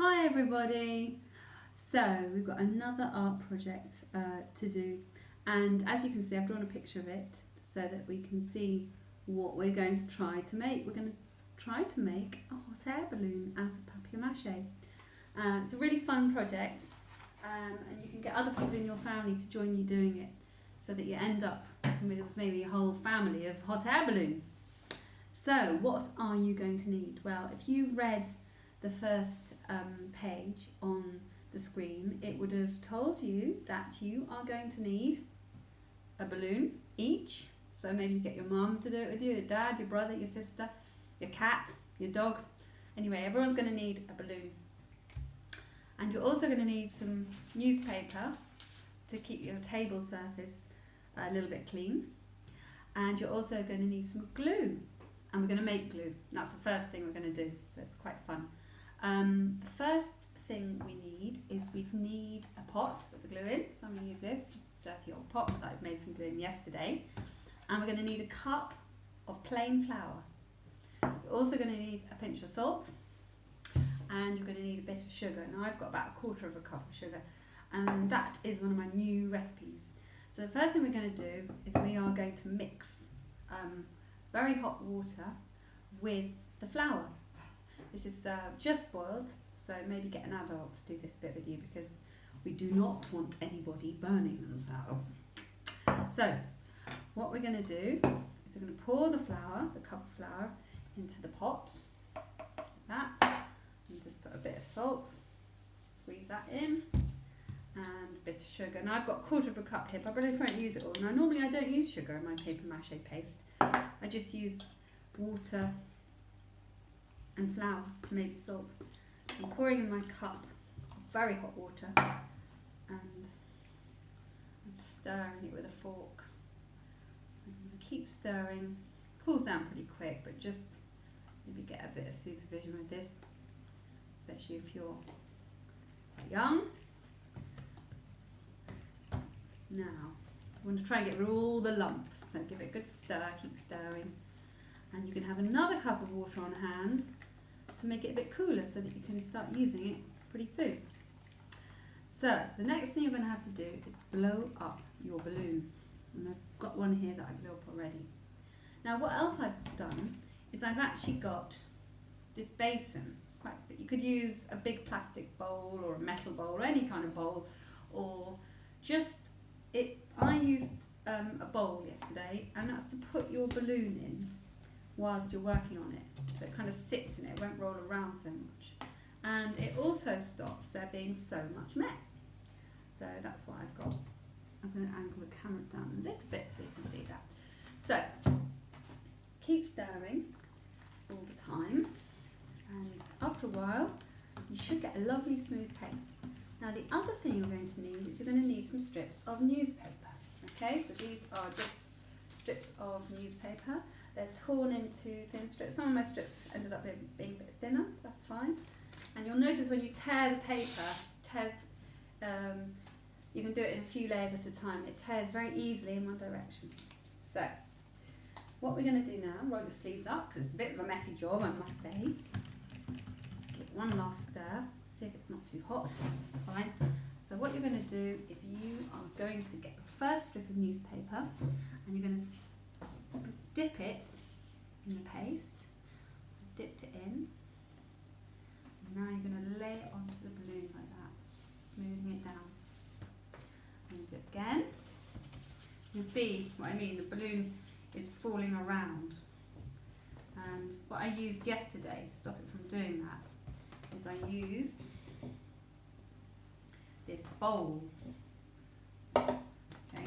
Hi everybody! So we've got another art project to do, and as you can see I've drawn a picture of it so that we can see what we're going to try to make. We're going to try to make a hot air balloon out of papier mache. It's a really fun project, and you can get other people in your family to join you doing it so that you end up with maybe a whole family of hot air balloons. So what are you going to need? Well, if you read the first page on the screen, it would have told you that you are going to need a balloon each. So maybe you get your mum to do it with you, your dad, your brother, your sister, your cat, your dog. Anyway, everyone's going to need a balloon. And you're also going to need some newspaper to keep your table surface a little bit clean. And you're also going to need some glue. And we're going to make glue. That's the first thing we're going to do, so it's quite fun. The first thing we need is we need a pot with the glue in. So I'm going to use this dirty old pot that I've made some glue in yesterday. And we're going to need a cup of plain flour. You're also going to need a pinch of salt. And you're going to need a bit of sugar. Now I've got about 1/4 of a cup of sugar. And that is one of my new recipes. So the first thing we're going to do is we are going to mix very hot water with the flour. This is just boiled, so maybe get an adult to do this bit with you because we do not want anybody burning themselves. So what we're going to do is we're going to pour the flour, the cup of flour, into the pot, like that, and just put a bit of salt, squeeze that in, and a bit of sugar. Now I've got 1/4 of a cup here, but I won't use it all. Now normally I don't use sugar in my paper mache paste. I just use water and flour, maybe salt. I'm pouring in my cup of very hot water and I'm stirring it with a fork. I'm going to keep stirring. It cools down pretty quick, but just maybe get a bit of supervision with this, especially if you're young. Now, I want to try and get rid of all the lumps, so give it a good stir, keep stirring. And you can have another cup of water on hand to make it a bit cooler so that you can start using it pretty soon. So, the next thing you're going to have to do is blow up your balloon. And I've got one here that I blew up already. Now what else I've done is I've actually got this basin. It's quite big. You could use a big plastic bowl or a metal bowl or any kind of bowl, or just I used a bowl yesterday, and that's to put your balloon in whilst you're working on it. So it kind of sits in it, won't roll around so much. And it also stops there being so much mess. So that's what I've got. I'm going to angle the camera down a little bit so you can see that. So keep stirring all the time, and after a while you should get a lovely smooth paste. Now the other thing you're going to need is you're going to need some strips of newspaper. Okay, so these are just strips of newspaper. They're torn into thin strips. Some of my strips ended up being a bit thinner, that's fine. And you'll notice when you tear the paper, you can do it in a few layers at a time. It tears very easily in one direction. So what we're going to do now, roll your sleeves up because it's a bit of a messy job, I must say. Give it one last stir. See if it's not too hot. It's fine. So what you're going to do is you are going to get your first strip of newspaper and you're going to dip it in the paste. Dipped it in. And now you're going to lay it onto the balloon like that, smoothing it down. And do it again. You can see what I mean. The balloon is falling around. And what I used yesterday to stop it from doing that is I used this bowl. Okay,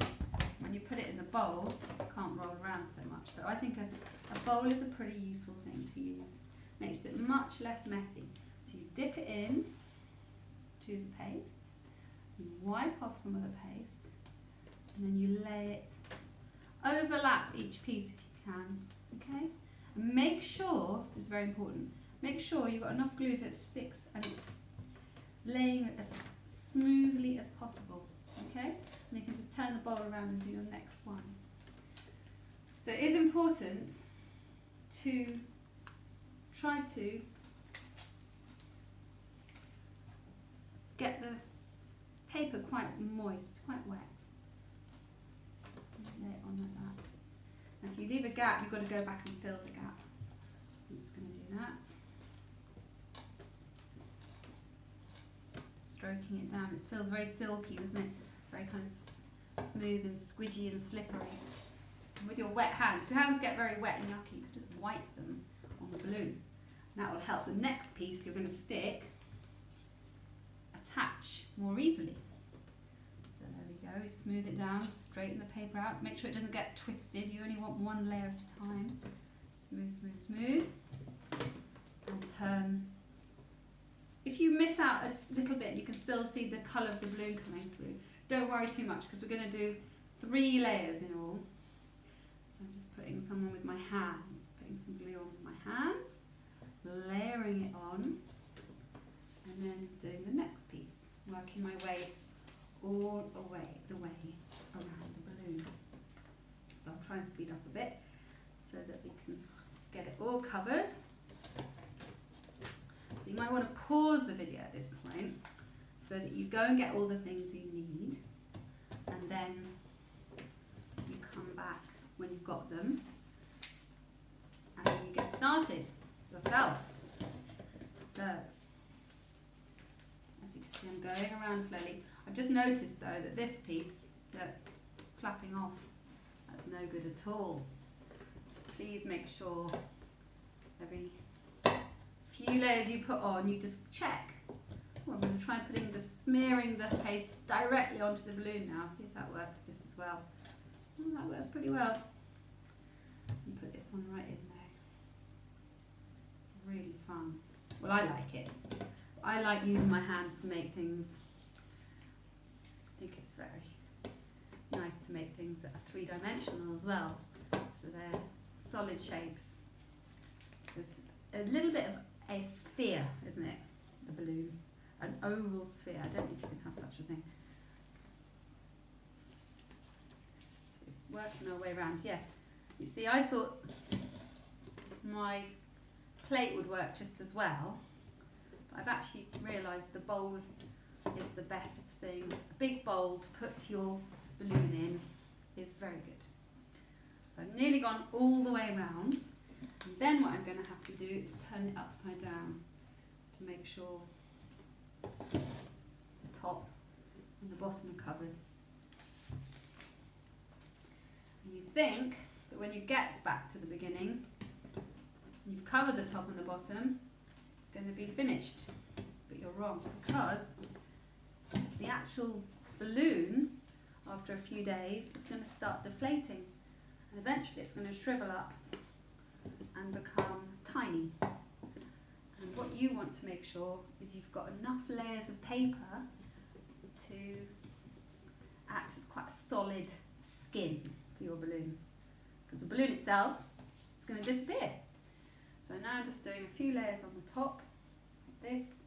when you put it in the bowl, it can't roll around so much. So I think a bowl is a pretty useful thing to use. Makes it much less messy. So you dip it in to the paste, you wipe off some of the paste, and then you lay it, overlap each piece if you can. Okay, and make sure, this is very important, make sure you've got enough glue so it sticks and it's laying it as smoothly as possible. Okay, and you can just turn the bowl around and do your next one. So it is important to try to get the paper quite moist, quite wet. Lay it on like that. And if you leave a gap, you've got to go back and fill the gap. So I'm just going to do that. Stroking it down. It feels very silky, doesn't it? Very kind of smooth and squidgy and slippery. And with your wet hands, if your hands get very wet and yucky, you can just wipe them on the balloon. And that will help the next piece you're going to stick attach more easily. So there we go. Smooth it down, straighten the paper out. Make sure it doesn't get twisted. You only want one layer at a time. Smooth, smooth, smooth. And turn. If you miss out a little bit, you can still see the colour of the balloon coming through. Don't worry too much because we're going to do 3 layers in all. So I'm just putting some on with my hands, putting some glue on with my hands, layering it on, and then doing the next piece, working my way all the way around the balloon. So I'll try and speed up a bit so that we can get it all covered. So you might want to pause the video at this point so that you go and get all the things you need, and then you come back when you've got them and you get started yourself. So as you can see, I'm going around slowly. I've just noticed though that this piece, that flapping off, that's no good at all. So please make sure every few layers you put on, you just check. Oh, I'm going to try smearing the paste directly onto the balloon now, see if that works just as well. Oh, that works pretty well. And put this one right in there. It's really fun. Well, I like it. I like using my hands to make things. I think it's very nice to make things that are 3-dimensional as well. So they're solid shapes. There's a little bit of a sphere, isn't it? The balloon. An oval sphere. I don't know if you can have such a thing. So we're working our way around. Yes. You see, I thought my plate would work just as well, but I've actually realised the bowl is the best thing. A big bowl to put your balloon in is very good. So I've nearly gone all the way around. And then what I'm going to have to do is turn it upside down to make sure the top and the bottom are covered. And you think that when you get back to the beginning, you've covered the top and the bottom, it's going to be finished. But you're wrong, because the actual balloon, after a few days, is going to start deflating. And eventually it's going to shrivel up and become tiny. And what you want to make sure is you've got enough layers of paper to act as quite a solid skin for your balloon. Because the balloon itself is going to disappear. So now I'm just doing a few layers on the top, like this,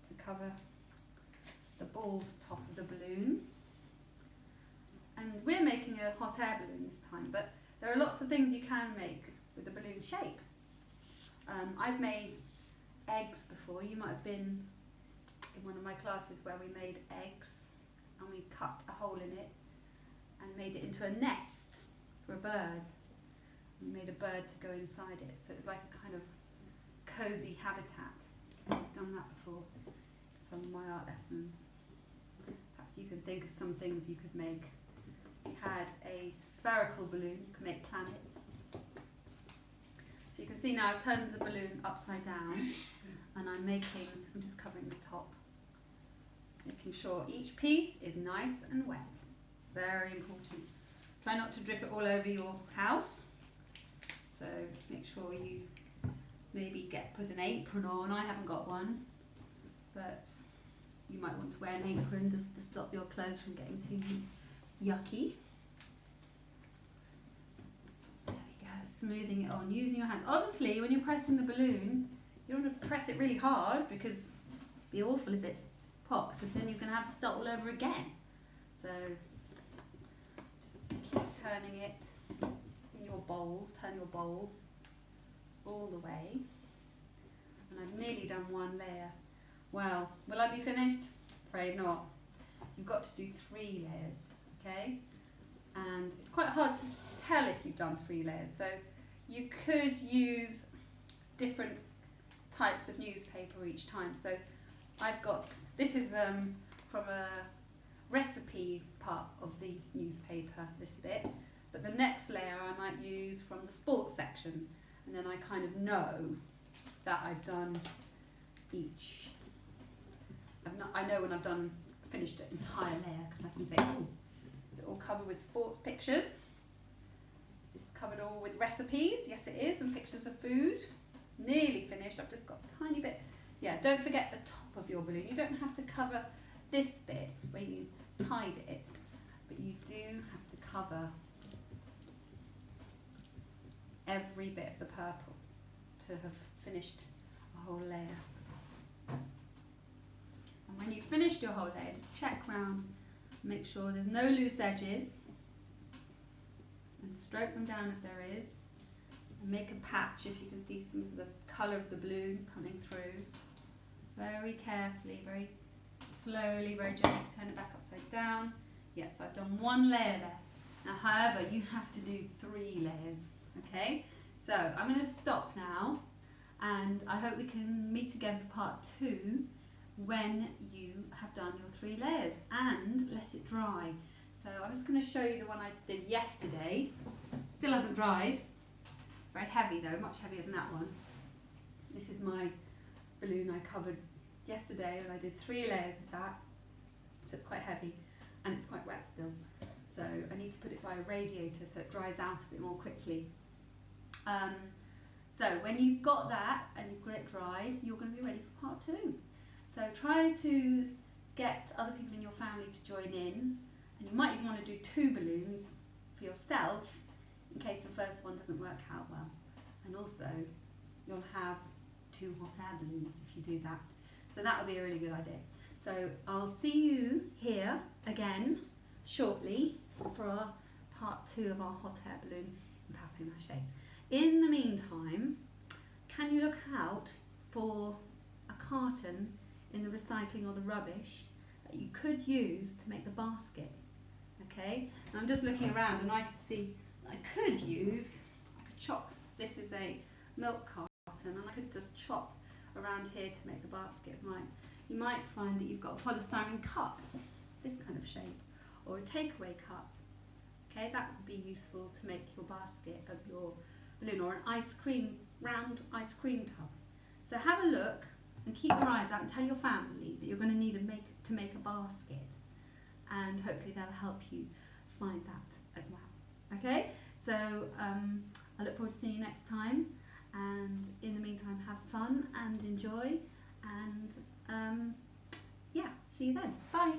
to cover the ball's top of the balloon. And we're making a hot air balloon this time, but there are lots of things you can make with the balloon shape. I've made eggs before. You might have been in one of my classes where we made eggs and we cut a hole in it and made it into a nest for a bird. We made a bird to go inside it, so it's like a kind of cosy habitat. I've done that before in some of my art lessons. Perhaps you can think of some things you could make. If you had a spherical balloon, you could make planets. So you can see now I've turned the balloon upside down and I'm just covering the top. Making sure each piece is nice and wet. Very important. Try not to drip it all over your house. So make sure you maybe put an apron on. I haven't got one, but you might want to wear an apron just to stop your clothes from getting too yucky. There we go, smoothing it on, using your hands. Obviously, when you're pressing the balloon, you don't want to press it really hard because it'd be awful if it popped, because then you're going to have to start all over again. So just keep turning it in your bowl, turn your bowl all the way. And I've nearly done one layer. Well, will I be finished? afraid not. You've got to do 3 layers, okay? And it's quite hard to tell if you've done 3 layers. So you could use different types of newspaper each time. So I've got, this is from a recipe part of the newspaper, this bit. But the next layer I might use from the sports section. And then I kind of know that I've done each. I know when I've finished an entire layer, because I can say, oh, is it all covered with sports pictures? Is this covered all with recipes? Yes it is, and pictures of food. Nearly finished, I've just got a tiny bit. Yeah, don't forget the top of your balloon. You don't have to cover this bit where you tied it, but you do have to cover every bit of the purple to have finished a whole layer. And when you've finished your whole layer, just check round, make sure there's no loose edges, and stroke them down if there is, and make a patch if you can see some of the colour of the balloon coming through. Very carefully, very slowly, very gently, turn it back upside down. Yes, I've done 1 layer there. Now, however, you have to do 3 layers, okay? So I'm going to stop now, and I hope we can meet again for part 2 when you have done your 3 layers and let it dry. So I'm just going to show you the one I did yesterday. Still hasn't dried. Very heavy though, much heavier than that one. This is my balloon I covered yesterday, and I did 3 layers of that. So it's quite heavy and it's quite wet still. So I need to put it by a radiator so it dries out a bit more quickly. So when you've got that and you've got it dried, you're going to be ready for part 2. So try to get other people in your family to join in, and you might even want to do 2 balloons for yourself in case the first one doesn't work out well. And also you'll have 2 hot air balloons if you do that. So that will be a really good idea. So I'll see you here again shortly for our part 2 of our hot air balloon in papier mache. In the meantime, can you look out for a carton in the recycling or the rubbish that you could use to make the basket? Okay, and I'm just looking around and I could see I could chop, this is a milk carton, and I could just chop around here to make the basket. You might find that you've got a polystyrene cup, this kind of shape, or a takeaway cup. Okay, that would be useful to make your basket of your balloon, or an round ice cream tub. So have a look and keep your eyes out and tell your family that you're going to need to make a basket, and hopefully that'll help you find that as well. Okay, so I look forward to seeing you next time, and in the meantime have fun and enjoy, and yeah, see you then. Bye.